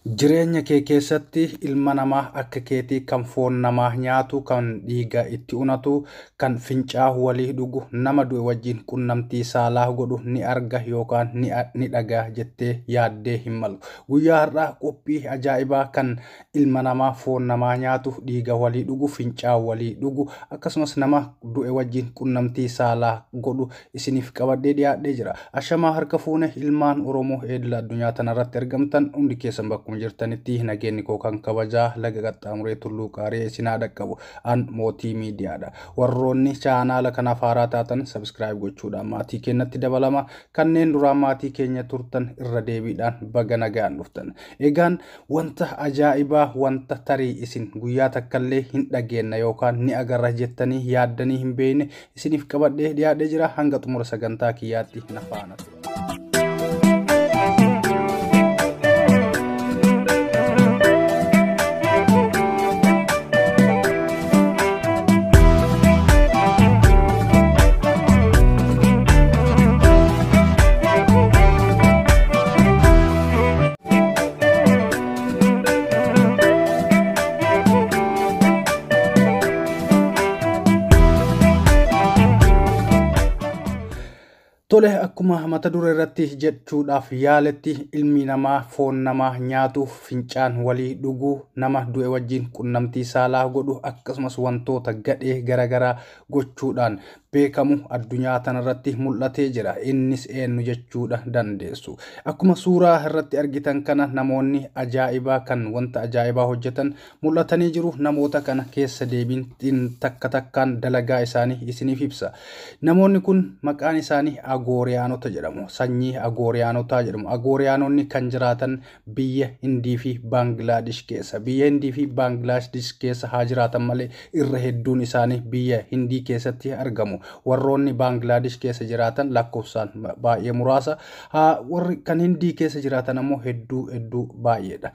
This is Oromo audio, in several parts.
Jireenya kee keessatti ilma namaa akka keetii kan foon namaa nyaatu, kan dhiiga itti unatu, kan fincaa'u walii dhugu, nama du'e wajjin qunnamtii saalaa godhu ni arga yookaan ni dhagaa jettee yaaddee hin malu. Guyyaa har'aa qophii ajaa'ibaa kan ilma namaa foon namaa nyaatu, dhiiga walii dhugu, fincaa'u walii dhugu, akkasumas nama du'e wajjin qunnamtii saalaa godhu isiniif qabadhee dhiyaadhee jira. Ashamaa harka fuune ilmaan Oromoo eedila addunyaa tanarratti argamtan hundi keessan bakkuma jirtanitti nageenyi koo kan kabajaa laga qaxxaamuree tulluu qaaree isinaa dhaqqabu an mootii miidiyaadha. Warroonni chaanaala kanaaf haaraa taatan subscribe gochuudhaan maatii keenyatti dabalama. Kanneen duraan maatii keenya turtan irra deebiidhaan baga nagaan dhuftan. Egaan wanta ajaa'ibaa, wanta tarii isin guyyaa takkallee hin dhageenye yookaan ni agarra jettanii yaaddanii hin beekne isiniif qabadhee dhiyaadhee jira. Hanga xumura sagantaa kiyyaatti na faana tura. Tole akkuma mata duree irratti jechuudhaaf yaaletti ilmi namaa foon namaa nyaatu, fincaan walii dhugu, nama du'e wajjin qunnamtii saalaa godhu, akkasumas wantoota gadhee garagaraa gochuudhaan beekamu addunyaa tanarratti mul'atee jira. Innis eenyu jechuudha dandeessu. Akkuma suuraa irratti argitan kana namoonni ajaa'ibaa kan wanta ajaa'ibaa hojjetan mul'atanii jiru. Namoota kana keessa deebiin takka takkaan dalagaa isaanii isiniif ibsa. Namoonni kun maqaan isaanii Agooriyaanota jedhamu. Sanyii Agooriyaanotaa jedhamu. Agooriyaanonni kan jiraatan biyya Hindii fi Baangilaadesh keessa. Biyya Hindii fi Baangilaadesh keessa haa jiraatan malee irra hedduun isaanii biyya Hindii keessatti argamu. Warroonni Baangilaadesh keessa jiraatan lakkoofsaan baay'ee muraasa. Warri kan Hindii keessa jiraatan ammoo hedduu baay'eedha.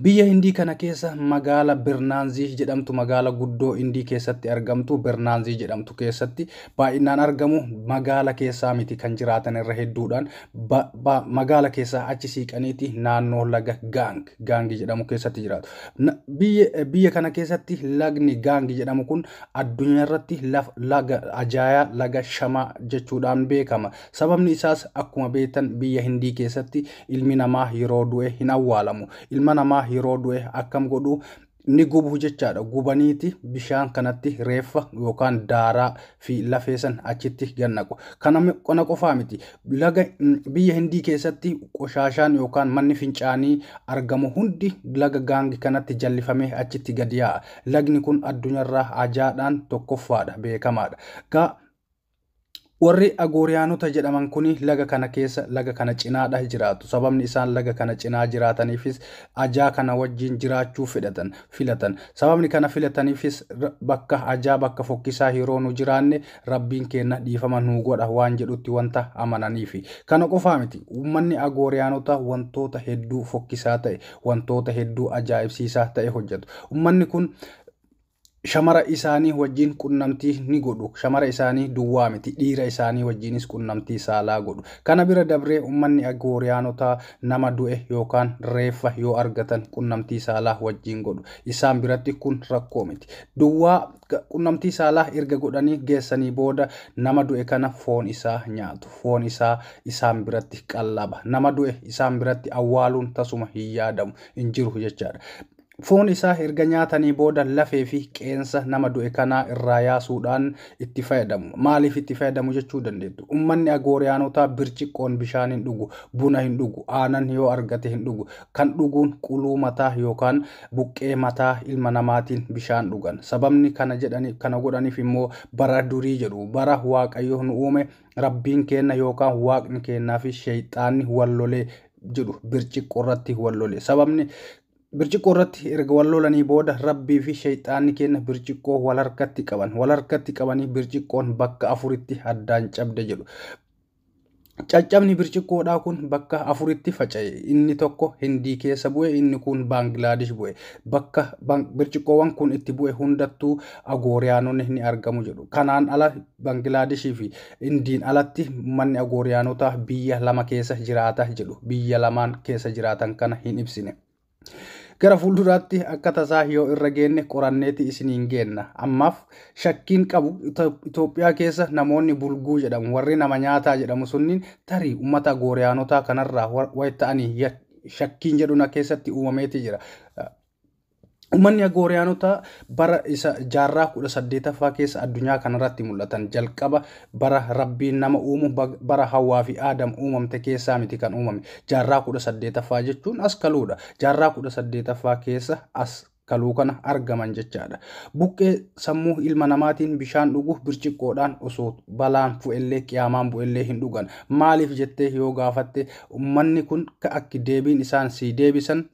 Biyya Hindii kana keessa magaala Birnaanzii jedhamtu, magaala guddoo Hindii keessatti argamtu Birnaanzii jedhamtu keessatti baay'inaan argamu. Magaala keessaa miti kan jiraatan irra hedduudhaan magaala keessaa achi siqaniiti naannoo laga Gaangi jedhamu keessatti jiraatu. Biyya kana keessatti lagni Gaangi jedhamu kun addunyaa irratti laga ajaa'aa, laga shamaa jechuudhaan beekama. Sababni isaas akkuma beektan biyya Hindii keessatti ilmi namaa yeroo du'e hin awwaalamu. Ilma namaa yeroo du'e akkam godhu ni gubu jechaadha. Gubaniiti bishaan kanatti reeffa yookaan daaraa fi lafeesan achitti gannaqu. Kana qofaa miti. Laga biyya Hindii keessatti qoshaashaan yookaan manni fincaanii argamu hundi laga Gaangi kanatti jallifamee achitti gad yaa'a. Lagni kun addunyaarraa ajaa'aadhaan tokkoffaadha, beekamaadha. Warri Agooriyaanota jedhaman kuni laga kana keessa, laga kana cinaadha jiraatu. Sababni isaan laga kana cinaa jiraataniifis ajaa kana wajjin jiraachuu filatan. Sababni kana filataniifis bakka ajaa, bakka fokkisaa yeroo nu jiraanne rabbiin keenya dhiifama nuu godha waan jedhutti wanta amananiifi. Kana qofaa miti. Uummanni Agooriyaanota wantoota hedduu fokkisaa ta'e, wantoota hedduu ajaa'ibsiisaa ta'e hojjetu. Uummanni kun shamara isaanii wajjin qunnamtii ni godhu. Shamara isaanii duwwaa miti, dhiira isaanii wajjinis qunnamtii saalaa godhu. Kana bira dabree uummanni Agooriyaanotaa nama du'e yookaan reeffa yoo argatan qunnamtii saalaa wajjin godhu. Isaan biratti kun rakkoo miti. Duwwaa qunnamtii saalaa erga godhanii geessanii booda nama du'e kana foon isaa nyaatu. Foon isaa isaan biratti qallaba. Nama du'e isaan biratti awwaaluun tasuma hin yaadamu, hin jiru jechaadha. Foon isaa erga nyaatanii booda lafee fi qeensa nama du'e kanaa irraa yaasuudhaan itti fayyadamu. Maaliif itti fayyadamu jechuu dandeettu? Uummanni Agooriyaanotaa birciqqoon bishaan hin dhugu, buna hin dhugu, aanan yoo argate hin dhugu. Kan dhuguun quluu mataa yookaan buqqee mataa ilma namaatiin bishaan dhugan. Sababni kana godhaniif immoo bara durii jedhu. Bara Waaqayyo nu uume rabbiin keenya yookaan waaqni keenyaa fi sheexaanni wal lolee jedhu birciqqoo irratti wal lolee. Sababni birciqqoo irratti erga wal lolanii booda rabbii fi sheexaanni keenya birciqqoo wal harkatti qaban. Wal harkatti qabanii birciqqoon bakka afuritti addaan cabde jedhu. Caccabni birciqqoodhaa kun bakka afuritti faca'e. Inni tokko Hindii keessa bu'e, inni kun Baangilaadesh bu'e. Bakka birciqqoowwan kun itti bu'e hundattuu Agooriyaanonni ni argamu jedhu. Kanaan ala Baangilaadeshii fi Hindiin alatti manni Agooriyaanotaa biyya lama keessa jiraata jedhu. Biyya lamaan keessa jiraatan kana hin ibsine. Gara fuulduraatti akka tasaa yoo irra geenne qoranneeti isiniin geenna. Ammaaf shakkiin qabu Itoophiyaa keessa namoonni bulguu jedhamu warri nama nyaataa jedhamu sunniin tarii uummata Agooriyaanotaa kanarraa wayi ta'anii shakkiin jedhuna keessatti uumameeti jira. Uummanni Agooriyaanotaa bara isa jaarraa 18ffaa keessa addunyaa kanarratti mul'atan jalqaba bara rabbiin nama uumu bara Hawwaa fi Aadam uumamte keessaa miti kan uumame. Jaarraa 18ffaa jechuun as kaluudha. Jaarraa 18ffaa keessa as kaluu kana argaman jechaadha. Buqqee sammuu ilma namaatiin bishaan dhugu birciqqoodhaan osoo balaan fu'ellee qiyaamaan bu'ellee hin dhugan. Maaliif jettee yoo gaafatte uummanni kun akka deebiin isaan sii deebisan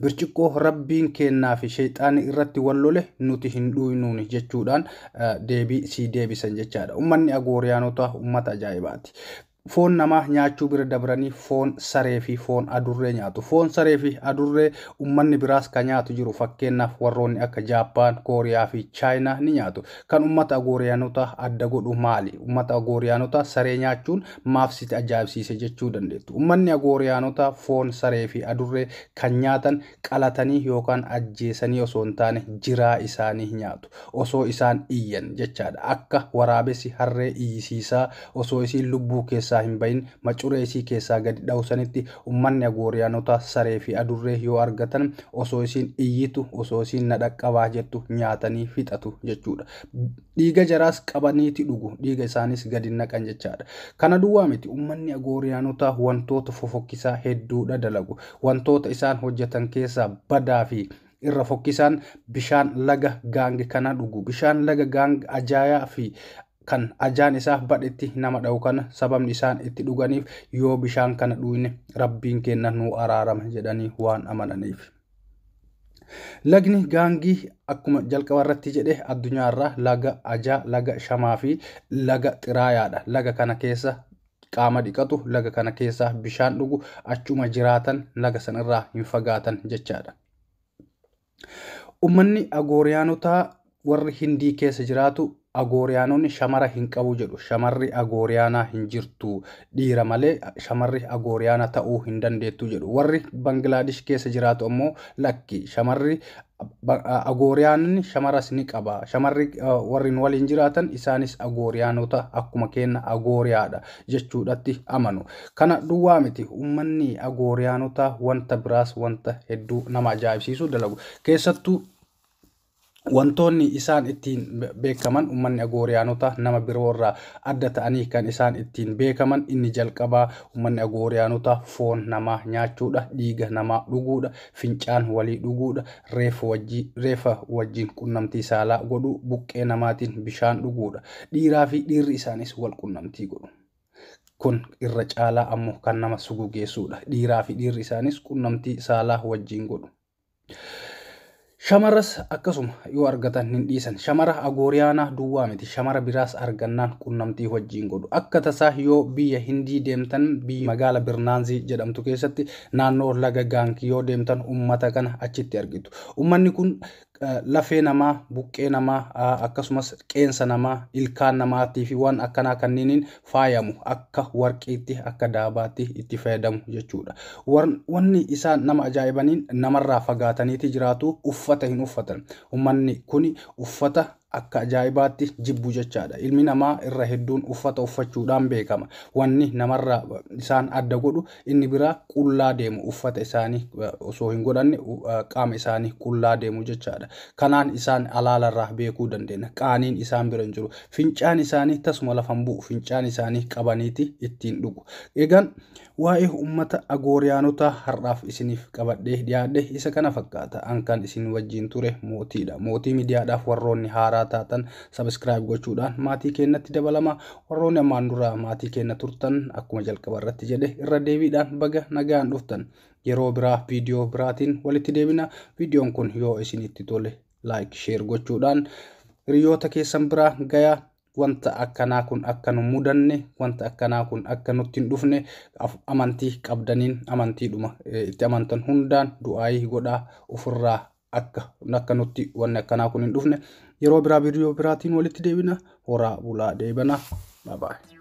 birciqqoo rabbiin kennaa fi sheexaanii irratti wallole nuti hin dhuynuuni jechuudhaan deebii sii deebisan jechaadha. Uummanni Agooriyaanotaa uummata ajaa'ibaati. Foon namaa nyaachuu bira dabranii foon saree fi foon adurree nyaatu. Foon saree fi adurree uummanni biraas kan nyaatu jiru. Fakkeenyaaf warroonni akka Jaappaan, Kooriyaa fi Chaayinaa ni nyaatu. Kan uummata Agooriyaanotaa adda godhu maali? Uummata Agooriyaanotaa saree nyaachuun maaf sitti ajaa'ibsiise jechuu dandeettu. Uummanni Agooriyaanotaa foon saree fi adurree kan nyaatan qalatanii yookaan ajjeesanii osoo hin taane jiraa isaanii nyaatu. Osoo isaan iyyan jechaadha. Akka waraabessi harree iyyisiisaa osoo isiin lubbuu keessa hin bahin macuree isii keessaa gadi dhawsanitti uummanni Agooriyaanotaa saree fi adurree yoo argatan osoo isiin iyyitu osoo isiin na dhaqqabaa jettu nyaatanii fixatu jechuudha. Dhiiga jaraas qabaniiti dhugu. Dhiiga isaanis gadi naqan jechaadha. Kana duwwaa miti uummanni Agooriyaanotaa wantoota fofokkisaa hedduudha dalagu. Wantoota isaan hojjetan keessaa badaa fi irra fokkisaan bishaan laga gaange kana dhugu. Bishaan laga gaange ajaayaa fi kan ajaan isaa badhetti nama dha'u kana sababni isaan itti dhuganiif yoo bishaan kana dhuyne rabbiin kenna nuu araarama jedhanii waan amananiif. Lagni gaangii akkuma jalqaba irratti jedhe addunyaarraa laga ajaa, laga shamaa fi laga xiraayaadha. Laga kana keessa qaama dhiqatu, laga kana keessa bishaan dhugu, achuma jiraatan laga sanarraa hin fagaatan jechaadha. Uummanni Agooriyaanotaa warri Hindii keessa jiraatu Agooriyaanonni shamara hin qabu jedhu. Shamarri Agooriyaanaa hin jirtu. Dhiira malee shamarri Agooriyaana ta'uu hin dandeettu jedhu. Warri Baangilaadesh keessa jiraatu ammoo lakki shamarri Agooriyaanonni shamaras ni qaba. Shamarri warri waliin jiraatan isaanis Agooriyaanota akkuma kenna Agooriyaadha jechuudhatti amanu. Kana duwwaa miti uummanni Agooriyaanotaa wanta biraas wanta hedduu nama ajaa'ibsiisu dalagu. Keessattuu wantoonni isaan ittiin beekaman uummanni Agooriyaanotaa nama biroorraa adda ta'anii kan isaan ittiin beekaman inni jalqabaa uummanni Agooriyaanotaa foon namaa nyaachuudha, dhiiga namaa dhuguudha, fincaan walii dhuguudha, reefa wajjin qunnamtii saalaa godhu, buqqee namaatiin bishaan dhuguudha. Dhiiraa fi dhiirri isaanis wal qunnamtii godhu. Kun irra caalaa ammoo kan nama sugugeessuudha. Dhiiraa fi dhiirri isaanis qunnamtii saalaa wajjin godhu. Shamaras akkasuma yoo argatan hin dhiisan. Shamara Agooriyaanaa duwwaa miti. Shamara biraas argannaan qunnamtii wajjin godhu. Akka tasaa yoo biyya Hindii deemtan biyya magaala Birnaanzii jedhamtu keessatti naannoo laga Gaangii yoo deemtan uummata kana achitti argitu. Uummanni kun lafee namaa, buqqee namaa, akkasumas qeensa namaa, ilkaan namaatii fi waan akkanaa kanneeniin faayamu akka warqiitti, akka daabaatti itti fayyadamu jechuudha. Wanni isaan nama ajaa'ibaniin namarraa fagaataniiti jiraatu uffata hin uffatan. Uummanni kuni uffata akka ajaa'ibaatti jibbu jechaadha. Ilmi namaa irra hedduun uffata uffachuudhaan beekama. Wanni namarraa isaan adda godhu inni biraa qullaa deemu. Uffata isaanii osoo hin godhanne qaama isaanii qullaa deemu jechaadha. Kanaan isaan alaalarraa beekuu dandeenya. Qaaniin isaan bira hin jiru. Fincaan isaanii tasuma lafan bu'u. Fincaan isaanii qabaniiti ittiin dhugu. Egaan waa'ee uummata Agooriyaanotaa har'aaf isiniif qabadhee dhiyaadhe isa kana fakkaata. Ankan isin wajjin ture mootiidha. Mootii miidiyaadhaaf warroonni haaraa taatan subscribe gochuudhaan maatii keenyatti dabalama. Warroonni ammaan dura maatii keenya turtan akkuma jalqaba irratti jedhe irra deebiidhaan baga nagaan dhuftan. Yeroo biraa viidiyoo biraatiin walitti deebina. Viidiyoon kun yoo isinitti tole like share gochuudhaan hiriyoota keessan biraa gayaa. wanta akkanaa kun akka nu mudanne wanta akkanaa kun akka nutti hin dhufne amantii qabdaniin amantiidhuma itti amantan hundaan du'aayii godhaa ofirraa akka nutti wanni akkanaa kun hin dhufne yeroo biraa viidiyoo biraatiin walitti deebina horaa bulaa deebana. Bye bye.